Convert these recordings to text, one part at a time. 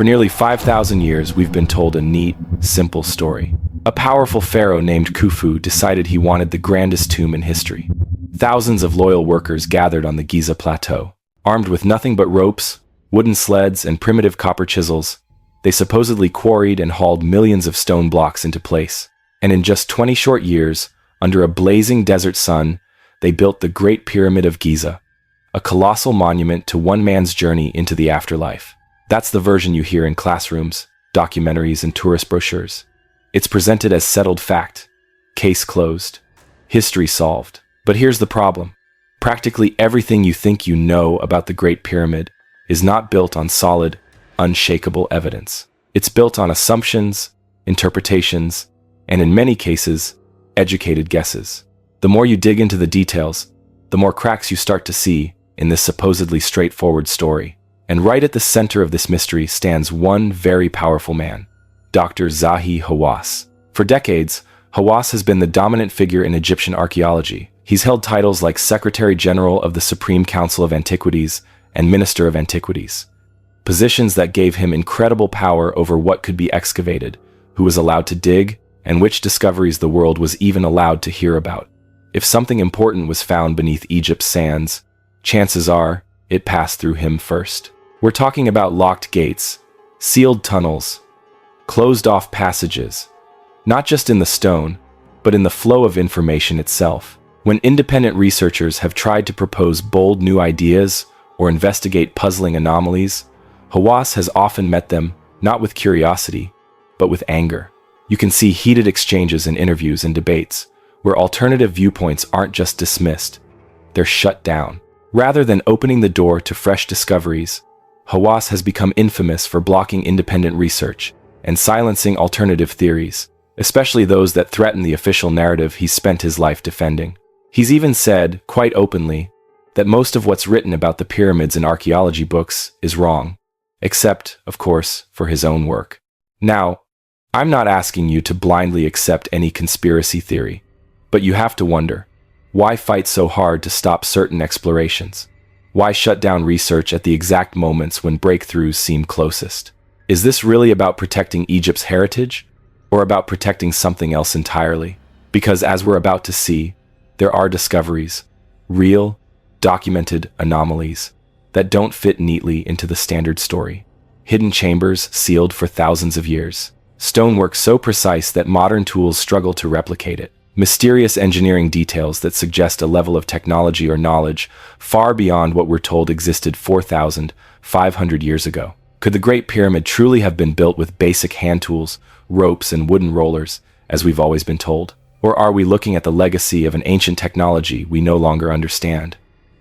For nearly 5,000 years, we've been told a neat, simple story. A powerful pharaoh named Khufu decided he wanted the grandest tomb in history. Thousands of loyal workers gathered on the Giza plateau. Armed with nothing but ropes, wooden sleds, and primitive copper chisels, they supposedly quarried and hauled millions of stone blocks into place. And in just 20 short years, under a blazing desert sun, they built the Great Pyramid of Giza, a colossal monument to one man's journey into the afterlife. That's the version you hear in classrooms, documentaries, and tourist brochures. It's presented as settled fact, case closed, history solved. But here's the problem. Practically everything you think you know about the Great Pyramid is not built on solid, unshakable evidence. It's built on assumptions, interpretations, and in many cases, educated guesses. The more you dig into the details, the more cracks you start to see in this supposedly straightforward story. And right at the center of this mystery stands one very powerful man, Dr. Zahi Hawass. For decades, Hawass has been the dominant figure in Egyptian archaeology. He's held titles like Secretary General of the Supreme Council of Antiquities and Minister of Antiquities, positions that gave him incredible power over what could be excavated, who was allowed to dig, and which discoveries the world was even allowed to hear about. If something important was found beneath Egypt's sands, chances are it passed through him first. We're talking about locked gates, sealed tunnels, closed-off passages, not just in the stone, but in the flow of information itself. When independent researchers have tried to propose bold new ideas or investigate puzzling anomalies, Hawass has often met them not with curiosity, but with anger. You can see heated exchanges in interviews and debates, where alternative viewpoints aren't just dismissed, they're shut down. Rather than opening the door to fresh discoveries, Hawass has become infamous for blocking independent research and silencing alternative theories, especially those that threaten the official narrative he's spent his life defending. He's even said, quite openly, that most of what's written about the pyramids in archaeology books is wrong, except, of course, for his own work. Now, I'm not asking you to blindly accept any conspiracy theory, but you have to wonder, why fight so hard to stop certain explorations? Why shut down research at the exact moments when breakthroughs seem closest? Is this really about protecting Egypt's heritage, or about protecting something else entirely? Because as we're about to see, there are discoveries, real, documented anomalies, that don't fit neatly into the standard story. Hidden chambers sealed for thousands of years. Stonework so precise that modern tools struggle to replicate it. Mysterious engineering details that suggest a level of technology or knowledge far beyond what we're told existed 4,500 years ago. Could the Great Pyramid truly have been built with basic hand tools, ropes, and wooden rollers, as we've always been told? Or are we looking at the legacy of an ancient technology we no longer understand?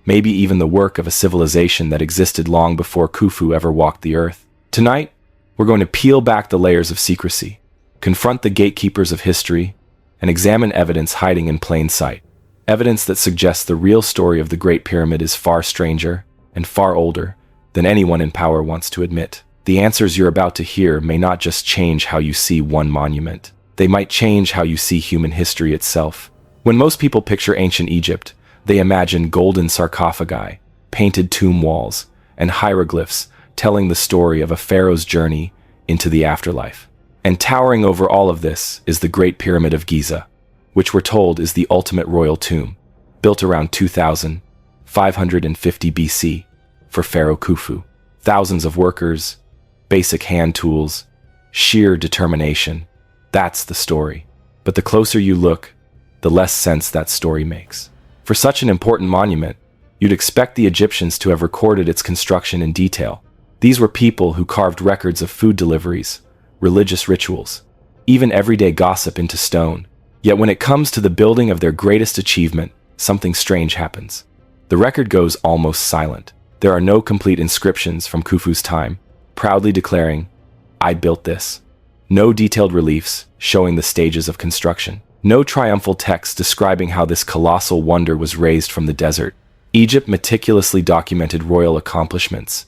Maybe even the work of a civilization that existed long before Khufu ever walked the earth? Tonight, we're going to peel back the layers of secrecy, confront the gatekeepers of history, and examine evidence hiding in plain sight. Evidence that suggests the real story of the Great Pyramid is far stranger and far older than anyone in power wants to admit. The answers you're about to hear may not just change how you see one monument. They might change how you see human history itself. When most people picture ancient Egypt, they imagine golden sarcophagi, painted tomb walls, and hieroglyphs telling the story of a pharaoh's journey into the afterlife. And towering over all of this is the Great Pyramid of Giza, which we're told is the ultimate royal tomb, built around 2550 BC for Pharaoh Khufu. Thousands of workers, basic hand tools, sheer determination. That's the story. But the closer you look, the less sense that story makes. For such an important monument, you'd expect the Egyptians to have recorded its construction in detail. These were people who carved records of food deliveries, religious rituals, even everyday gossip into stone. Yet when it comes to the building of their greatest achievement, something strange happens. The record goes almost silent. There are no complete inscriptions from Khufu's time, proudly declaring, "I built this." No detailed reliefs showing the stages of construction. No triumphal text describing how this colossal wonder was raised from the desert. Egypt meticulously documented royal accomplishments.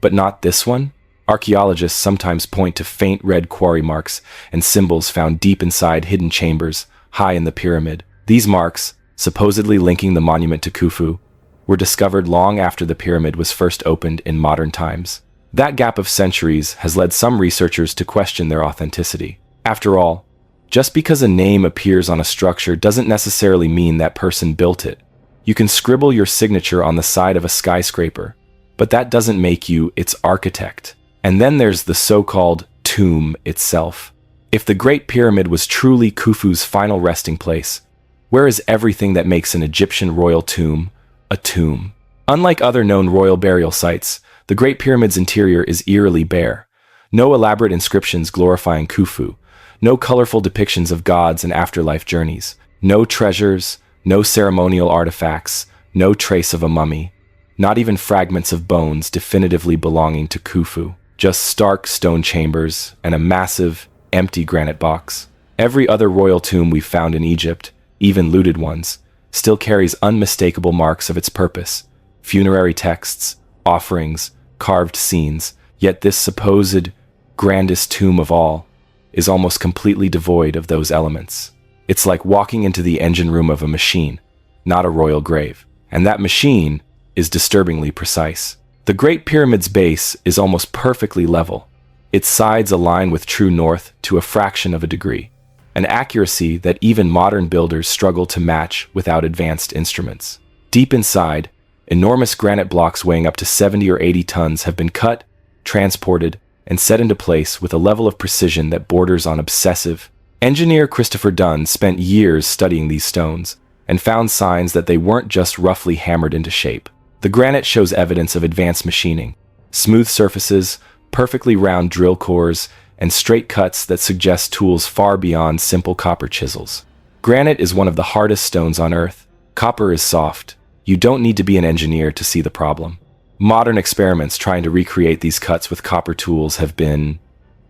But not this one? Archaeologists sometimes point to faint red quarry marks and symbols found deep inside hidden chambers, high in the pyramid. These marks, supposedly linking the monument to Khufu, were discovered long after the pyramid was first opened in modern times. That gap of centuries has led some researchers to question their authenticity. After all, just because a name appears on a structure doesn't necessarily mean that person built it. You can scribble your signature on the side of a skyscraper, but that doesn't make you its architect. And then there's the so-called tomb itself. If the Great Pyramid was truly Khufu's final resting place, where is everything that makes an Egyptian royal tomb a tomb? Unlike other known royal burial sites, the Great Pyramid's interior is eerily bare. No elaborate inscriptions glorifying Khufu, no colorful depictions of gods and afterlife journeys, no treasures, no ceremonial artifacts, no trace of a mummy, not even fragments of bones definitively belonging to Khufu, just stark stone chambers and a massive, empty granite box. Every other royal tomb we've found in Egypt, even looted ones, still carries unmistakable marks of its purpose: funerary texts, offerings, carved scenes. Yet this supposed grandest tomb of all is almost completely devoid of those elements. It's like walking into the engine room of a machine, not a royal grave. And that machine is disturbingly precise. The Great Pyramid's base is almost perfectly level. Its sides align with true north to a fraction of a degree, an accuracy that even modern builders struggle to match without advanced instruments. Deep inside, enormous granite blocks weighing up to 70 or 80 tons have been cut, transported, and set into place with a level of precision that borders on obsessive. Engineer Christopher Dunn spent years studying these stones and found signs that they weren't just roughly hammered into shape. The granite shows evidence of advanced machining: smooth surfaces, perfectly round drill cores, and straight cuts that suggest tools far beyond simple copper chisels. Granite is one of the hardest stones on Earth. Copper is soft. You don't need to be an engineer to see the problem. Modern experiments trying to recreate these cuts with copper tools have been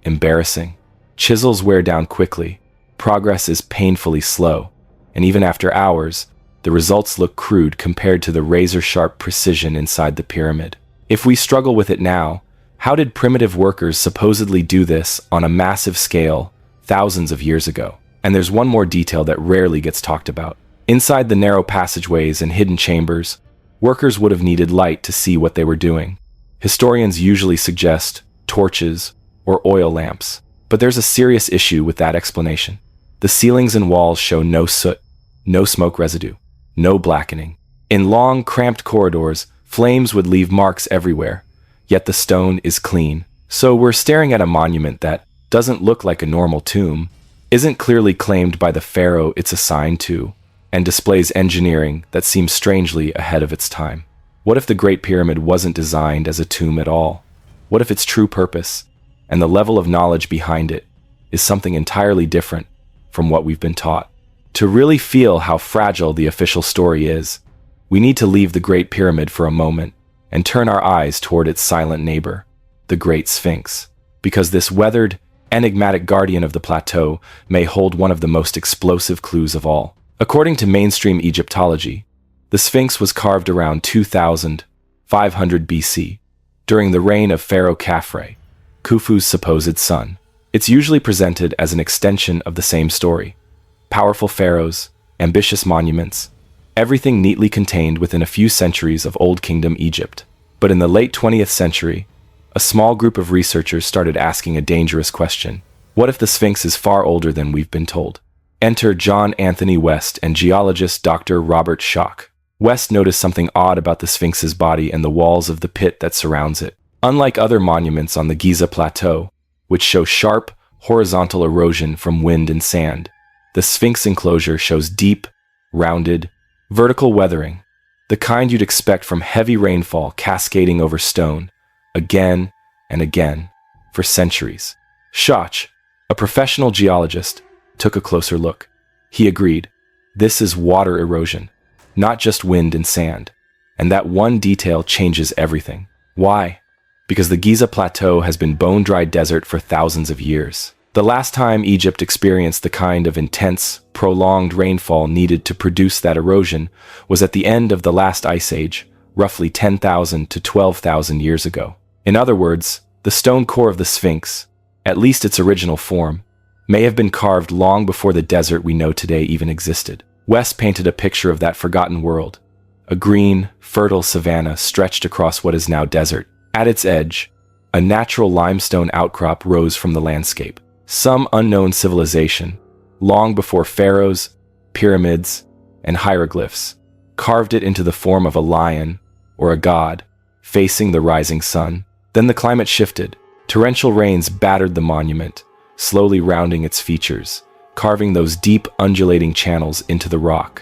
embarrassing. Chisels wear down quickly, progress is painfully slow, and even after hours, the results look crude compared to the razor-sharp precision inside the pyramid. If we struggle with it now, how did primitive workers supposedly do this on a massive scale thousands of years ago? And there's one more detail that rarely gets talked about. Inside the narrow passageways and hidden chambers, workers would have needed light to see what they were doing. Historians usually suggest torches or oil lamps, but there's a serious issue with that explanation. The ceilings and walls show no soot, no smoke residue, no blackening. In long, cramped corridors, flames would leave marks everywhere, yet the stone is clean. So we're staring at a monument that doesn't look like a normal tomb, isn't clearly claimed by the pharaoh it's assigned to, and displays engineering that seems strangely ahead of its time. What if the Great Pyramid wasn't designed as a tomb at all? What if its true purpose, and the level of knowledge behind it, is something entirely different from what we've been taught? To really feel how fragile the official story is, we need to leave the Great Pyramid for a moment and turn our eyes toward its silent neighbor, the Great Sphinx, because this weathered, enigmatic guardian of the plateau may hold one of the most explosive clues of all. According to mainstream Egyptology, the Sphinx was carved around 2500 BC, during the reign of Pharaoh Khufu, Khufu's supposed son. It's usually presented as an extension of the same story: powerful pharaohs, ambitious monuments, everything neatly contained within a few centuries of Old Kingdom Egypt. But in the late 20th century, a small group of researchers started asking a dangerous question. What if the Sphinx is far older than we've been told? Enter John Anthony West and geologist Dr. Robert Schoch. West noticed something odd about the Sphinx's body and the walls of the pit that surrounds it. Unlike other monuments on the Giza Plateau, which show sharp, horizontal erosion from wind and sand, the Sphinx enclosure shows deep, rounded, vertical weathering, the kind you'd expect from heavy rainfall cascading over stone, again and again, for centuries. Schoch, a professional geologist, took a closer look. He agreed, this is water erosion, not just wind and sand. And that one detail changes everything. Why? Because the Giza Plateau has been bone-dry desert for thousands of years. The last time Egypt experienced the kind of intense, prolonged rainfall needed to produce that erosion was at the end of the last ice age, roughly 10,000 to 12,000 years ago. In other words, the stone core of the Sphinx, at least its original form, may have been carved long before the desert we know today even existed. West painted a picture of that forgotten world, a green, fertile savanna stretched across what is now desert. At its edge, A natural limestone outcrop rose from the landscape. Some unknown civilization, long before pharaohs, pyramids, and hieroglyphs, carved it into the form of a lion or a god, facing the rising sun. Then the climate shifted. Torrential rains battered the monument, slowly rounding its features, carving those deep, undulating channels into the rock.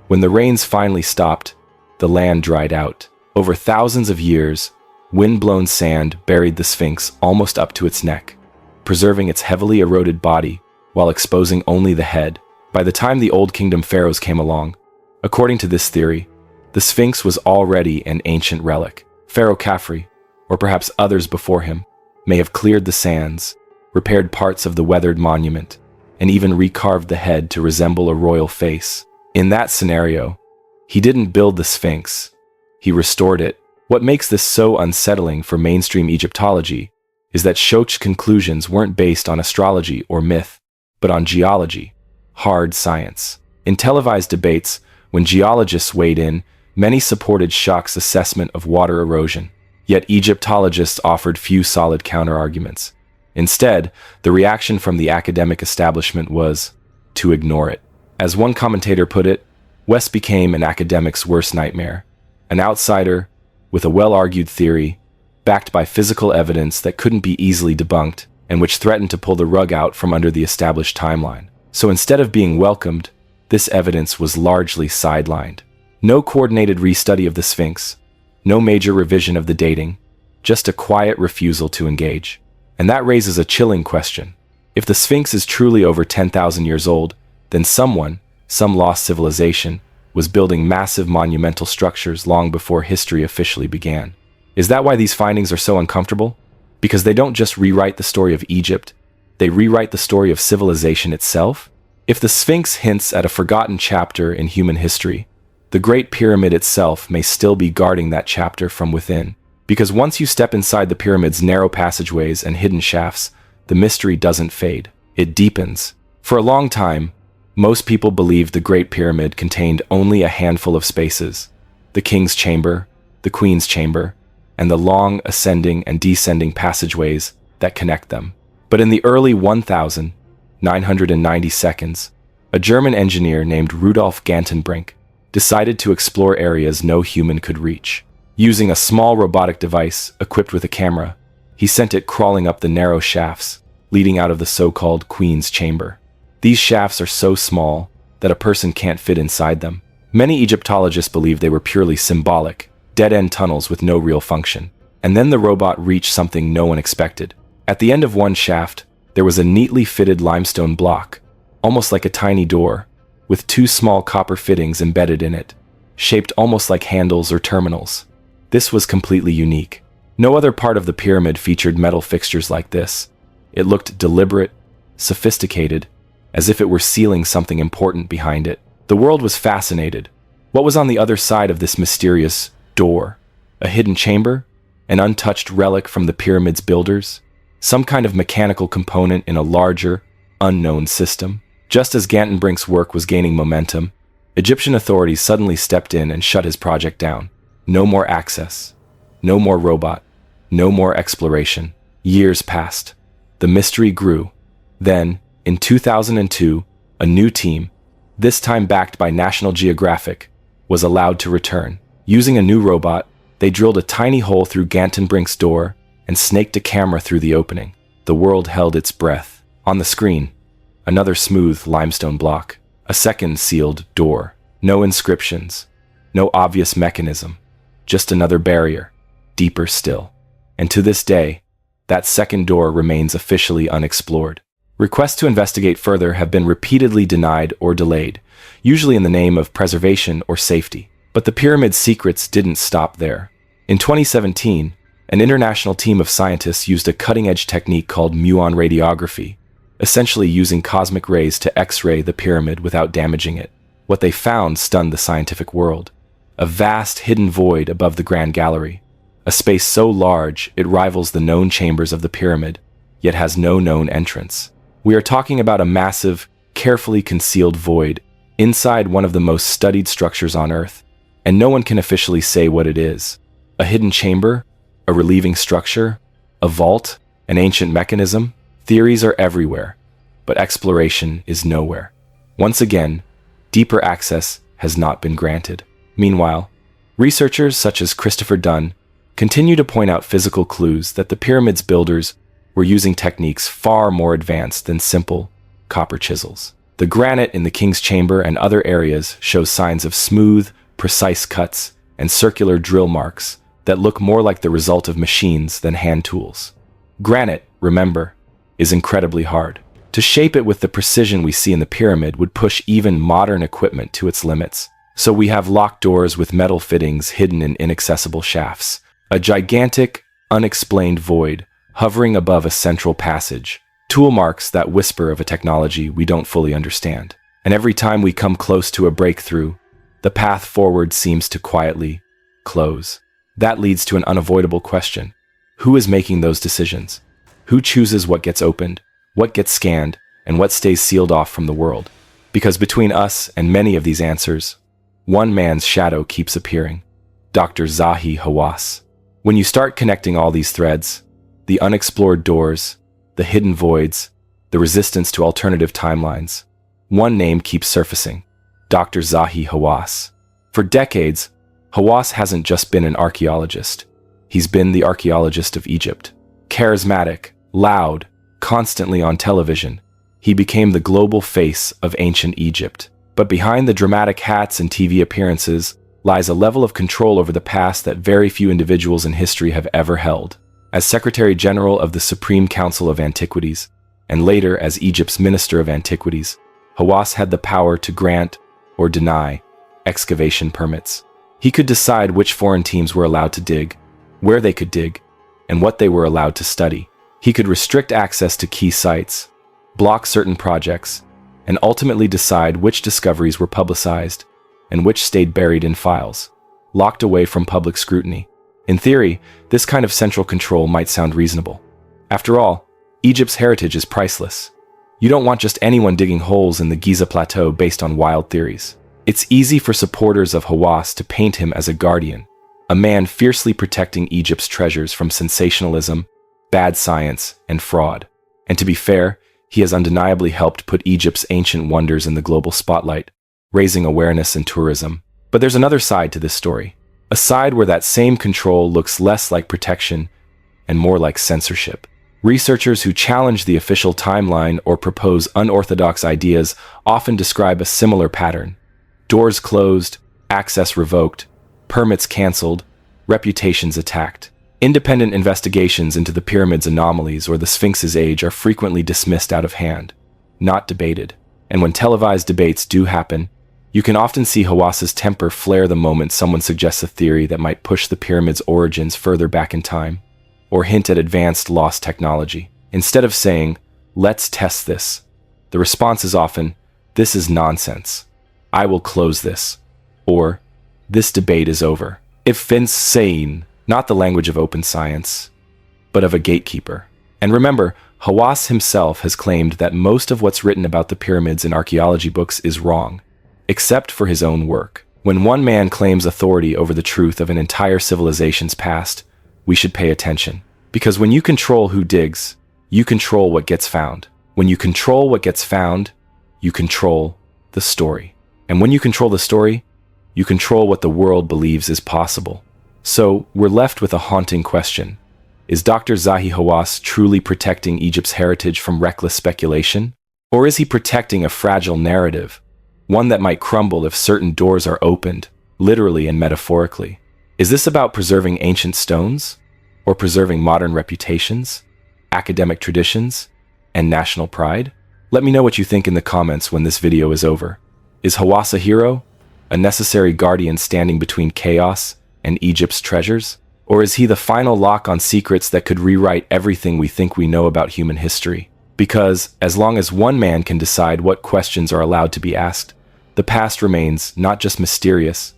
When the rains finally stopped, the land dried out. Over thousands of years, wind-blown sand buried the Sphinx almost up to its neck, preserving its heavily eroded body while exposing only the head. By the time the Old Kingdom pharaohs came along, according to this theory, the Sphinx was already an ancient relic. Pharaoh Khufu, or perhaps others before him, may have cleared the sands, repaired parts of the weathered monument, and even recarved the head to resemble a royal face. In that scenario, he didn't build the Sphinx, he restored it. What makes this so unsettling for mainstream Egyptology is that Shoch's conclusions weren't based on astrology or myth, but on geology, hard science. In televised debates, when geologists weighed in, many supported Shoch's assessment of water erosion, yet Egyptologists offered few solid counterarguments. Instead, the reaction from the academic establishment was to ignore it. As one commentator put it, West became an academic's worst nightmare, an outsider with a well-argued theory, backed by physical evidence that couldn't be easily debunked, and which threatened to pull the rug out from under the established timeline. So instead of being welcomed, this evidence was largely sidelined. No coordinated restudy of the Sphinx, no major revision of the dating, just a quiet refusal to engage. And that raises a chilling question. If the Sphinx is truly over 10,000 years old, then someone, some lost civilization, was building massive monumental structures long before history officially began. Is that why these findings are so uncomfortable? Because they don't just rewrite the story of Egypt, they rewrite the story of civilization itself? If the Sphinx hints at a forgotten chapter in human history, the Great Pyramid itself may still be guarding that chapter from within. Because once you step inside the pyramid's narrow passageways and hidden shafts, the mystery doesn't fade, it deepens. For a long time, most people believed the Great Pyramid contained only a handful of spaces: the king's chamber, the queen's chamber, and the long ascending and descending passageways that connect them. But in the early 1992s, a German engineer named Rudolf Gantenbrink decided to explore areas no human could reach. Using a small robotic device equipped with a camera, he sent it crawling up the narrow shafts leading out of the so-called Queen's Chamber. These shafts are so small that a person can't fit inside them. Many Egyptologists believe they were purely symbolic, dead-end tunnels with no real function. And then the robot reached something no one expected. At the end of one shaft, there was a neatly fitted limestone block, almost like a tiny door, with two small copper fittings embedded in it, shaped almost like handles or terminals. This was completely unique. No other part of the pyramid featured metal fixtures like this. It looked deliberate, sophisticated, as if it were sealing something important behind it. The world was fascinated. What was on the other side of this mysterious door? A hidden chamber? An untouched relic from the pyramid's builders? Some kind of mechanical component in a larger, unknown system? Just as Gantenbrink's work was gaining momentum, Egyptian authorities suddenly stepped in and shut his project down. No more access. No more robot. No more exploration. Years passed. The mystery grew. Then, in 2002, a new team, this time backed by National Geographic, was allowed to return. Using a new robot, they drilled a tiny hole through Gantenbrink's door and snaked a camera through the opening. The world held its breath. On the screen, another smooth limestone block. A second sealed door. No inscriptions. No obvious mechanism. Just another barrier, deeper still. And to this day, that second door remains officially unexplored. Requests to investigate further have been repeatedly denied or delayed, usually in the name of preservation or safety. But the pyramid's secrets didn't stop there. In 2017, an international team of scientists used a cutting-edge technique called muon radiography, essentially using cosmic rays to X-ray the pyramid without damaging it. What they found stunned the scientific world. A vast hidden void above the Grand Gallery, a space so large it rivals the known chambers of the pyramid, yet has no known entrance. We are talking about a massive, carefully concealed void inside one of the most studied structures on Earth, and no one can officially say what it is. A hidden chamber? A relieving structure? A vault? An ancient mechanism? Theories are everywhere, but exploration is nowhere. Once again, deeper access has not been granted. Meanwhile, researchers such as Christopher Dunn continue to point out physical clues that the pyramid's builders were using techniques far more advanced than simple copper chisels. The granite in the king's chamber and other areas shows signs of smooth, precise cuts and circular drill marks that look more like the result of machines than hand tools. Granite, remember, is incredibly hard. To shape it with the precision we see in the pyramid would push even modern equipment to its limits. So we have locked doors with metal fittings hidden in inaccessible shafts, a gigantic, unexplained void hovering above a central passage, tool marks that whisper of a technology we don't fully understand. And every time we come close to a breakthrough, the path forward seems to quietly close. That leads to an unavoidable question. Who is making those decisions? Who chooses what gets opened, what gets scanned, and what stays sealed off from the world? Because between us and many of these answers, one man's shadow keeps appearing, Dr. Zahi Hawass. When you start connecting all these threads, the unexplored doors, the hidden voids, the resistance to alternative timelines, one name keeps surfacing, Dr. Zahi Hawass. For decades, Hawass hasn't just been an archaeologist. He's been the archaeologist of Egypt. Charismatic, loud, constantly on television, he became the global face of ancient Egypt. But behind the dramatic hats and TV appearances lies a level of control over the past that very few individuals in history have ever held. As Secretary General of the Supreme Council of Antiquities, and later as Egypt's Minister of Antiquities, Hawass had the power to grant or deny excavation permits. He could decide which foreign teams were allowed to dig, where they could dig, and what they were allowed to study. He could restrict access to key sites, block certain projects, and ultimately decide which discoveries were publicized and which stayed buried in files, locked away from public scrutiny. In theory, this kind of central control might sound reasonable. After all, Egypt's heritage is priceless. You don't want just anyone digging holes in the Giza plateau based on wild theories. It's easy for supporters of Hawass to paint him as a guardian, a man fiercely protecting Egypt's treasures from sensationalism, bad science, and fraud. And to be fair, he has undeniably helped put Egypt's ancient wonders in the global spotlight, raising awareness and tourism. But there's another side to this story, a side where that same control looks less like protection and more like censorship. Researchers who challenge the official timeline or propose unorthodox ideas often describe a similar pattern. Doors closed, access revoked, permits canceled, reputations attacked. Independent investigations into the pyramid's anomalies or the Sphinx's age are frequently dismissed out of hand, not debated. And when televised debates do happen, you can often see Hawass's temper flare the moment someone suggests a theory that might push the pyramid's origins further back in time, or hint at advanced lost technology. Instead of saying, "Let's test this," the response is often, "This is nonsense. I will close this," or "This debate is over." If Fin's saying, not the language of open science, but of a gatekeeper. And remember, Hawass himself has claimed that most of what's written about the pyramids in archaeology books is wrong, except for his own work. When one man claims authority over the truth of an entire civilization's past, we should pay attention. Because when you control who digs, you control what gets found. When you control what gets found, you control the story. And when you control the story, you control what the world believes is possible. So, we're left with a haunting question. Is Dr. Zahi Hawass truly protecting Egypt's heritage from reckless speculation? Or is he protecting a fragile narrative, one that might crumble if certain doors are opened, literally and metaphorically? Is this about preserving ancient stones? Or preserving modern reputations, academic traditions, and national pride? Let me know what you think in the comments when this video is over. Is Hawass a hero? A necessary guardian standing between chaos and Egypt's treasures? Or is he the final lock on secrets that could rewrite everything we think we know about human history? Because, as long as one man can decide what questions are allowed to be asked, the past remains not just mysterious,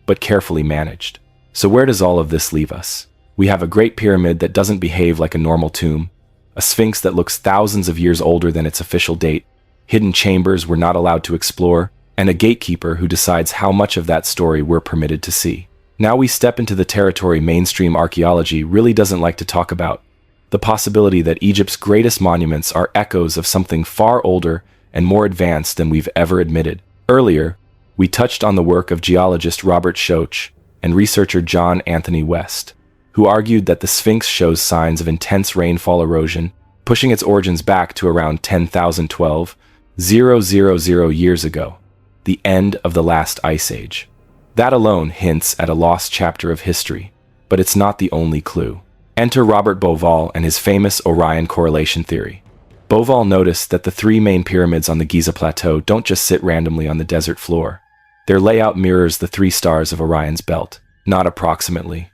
but carefully managed. So where does all of this leave us? We have a Great Pyramid that doesn't behave like a normal tomb, a Sphinx that looks thousands of years older than its official date, hidden chambers we're not allowed to explore, and a gatekeeper who decides how much of that story we're permitted to see. Now we step into the territory mainstream archaeology really doesn't like to talk about, the possibility that Egypt's greatest monuments are echoes of something far older and more advanced than we've ever admitted. Earlier, we touched on the work of geologist Robert Schoch and researcher John Anthony West, who argued that the Sphinx shows signs of intense rainfall erosion, pushing its origins back to around 10,012,000 years ago, the end of the last ice age. That alone hints at a lost chapter of history, but it's not the only clue. Enter Robert Bauval and his famous Orion correlation theory. Bauval noticed that the three main pyramids on the Giza Plateau don't just sit randomly on the desert floor. Their layout mirrors the three stars of Orion's belt, not approximately,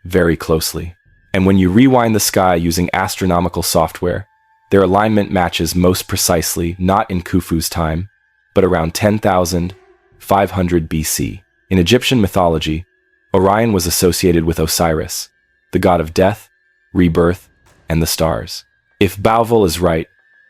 very closely. And when you rewind the sky using astronomical software, their alignment matches most precisely not in Khufu's time, but around 10,500 BC. In Egyptian mythology, Orion was associated with Osiris, the god of death, rebirth, and the stars. If Bauval is right,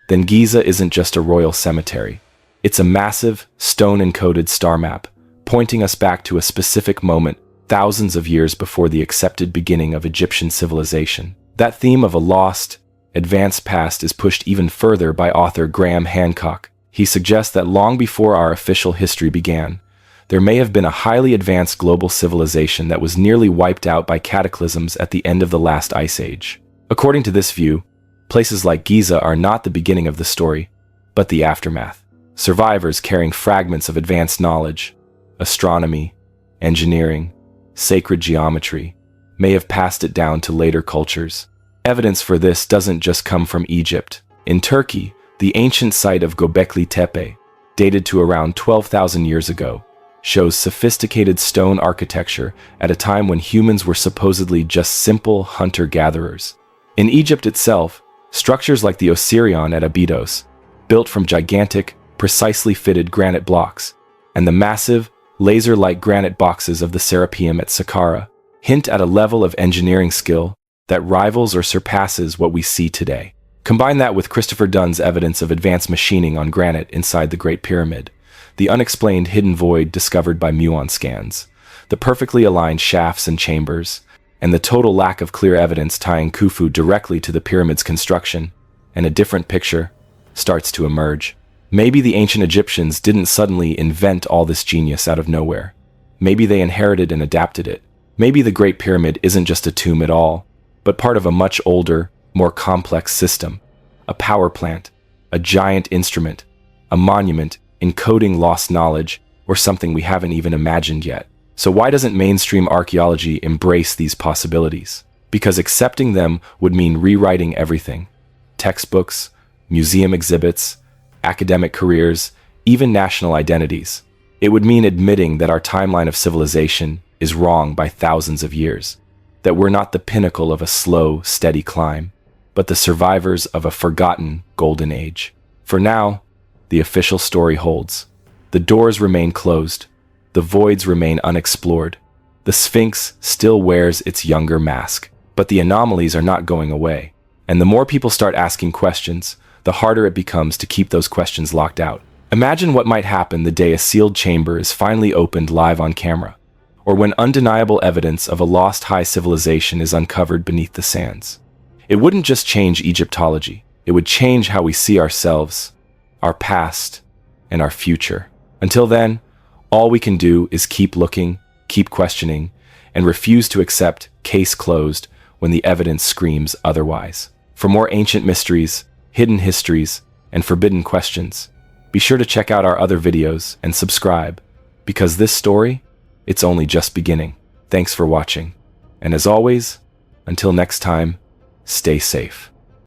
then Giza isn't just a royal cemetery. It's a massive, stone-encoded star map, pointing us back to a specific moment thousands of years before the accepted beginning of Egyptian civilization. That theme of a lost, advanced past is pushed even further by author Graham Hancock. He suggests that long before our official history began, there may have been a highly advanced global civilization that was nearly wiped out by cataclysms at the end of the last ice age. According to this view, places like Giza are not the beginning of the story, but the aftermath. Survivors carrying fragments of advanced knowledge, astronomy, engineering, sacred geometry, may have passed it down to later cultures. Evidence for this doesn't just come from Egypt. In Turkey, the ancient site of Göbekli Tepe, dated to around 12,000 years ago, shows sophisticated stone architecture at a time when humans were supposedly just simple hunter-gatherers. In Egypt itself, structures like the Osirion at Abydos, built from gigantic, precisely fitted granite blocks, and the massive, laser-like granite boxes of the Serapeum at Saqqara, hint at a level of engineering skill that rivals or surpasses what we see today. Combine that with Christopher Dunn's evidence of advanced machining on granite inside the Great Pyramid, the unexplained hidden void discovered by muon scans, the perfectly aligned shafts and chambers, and the total lack of clear evidence tying Khufu directly to the pyramid's construction, and a different picture starts to emerge. Maybe the ancient Egyptians didn't suddenly invent all this genius out of nowhere. Maybe they inherited and adapted it. Maybe the Great Pyramid isn't just a tomb at all, but part of a much older, more complex system, a power plant, a giant instrument, a monument encoding lost knowledge, or something we haven't even imagined yet. So why doesn't mainstream archaeology embrace these possibilities? Because accepting them would mean rewriting everything. Textbooks, museum exhibits, academic careers, even national identities. It would mean admitting that our timeline of civilization is wrong by thousands of years, that we're not the pinnacle of a slow, steady climb, but the survivors of a forgotten golden age. For now, the official story holds. The doors remain closed. The voids remain unexplored. The Sphinx still wears its younger mask. But the anomalies are not going away. And the more people start asking questions, the harder it becomes to keep those questions locked out. Imagine what might happen the day a sealed chamber is finally opened live on camera, or when undeniable evidence of a lost high civilization is uncovered beneath the sands. It wouldn't just change Egyptology, it would change how we see ourselves, our past, and our future. Until then, all we can do is keep looking, keep questioning, and refuse to accept case closed when the evidence screams otherwise. For more ancient mysteries, hidden histories, and forbidden questions, be sure to check out our other videos and subscribe, because this story, it's only just beginning. Thanks for watching. And as always, until next time, stay safe.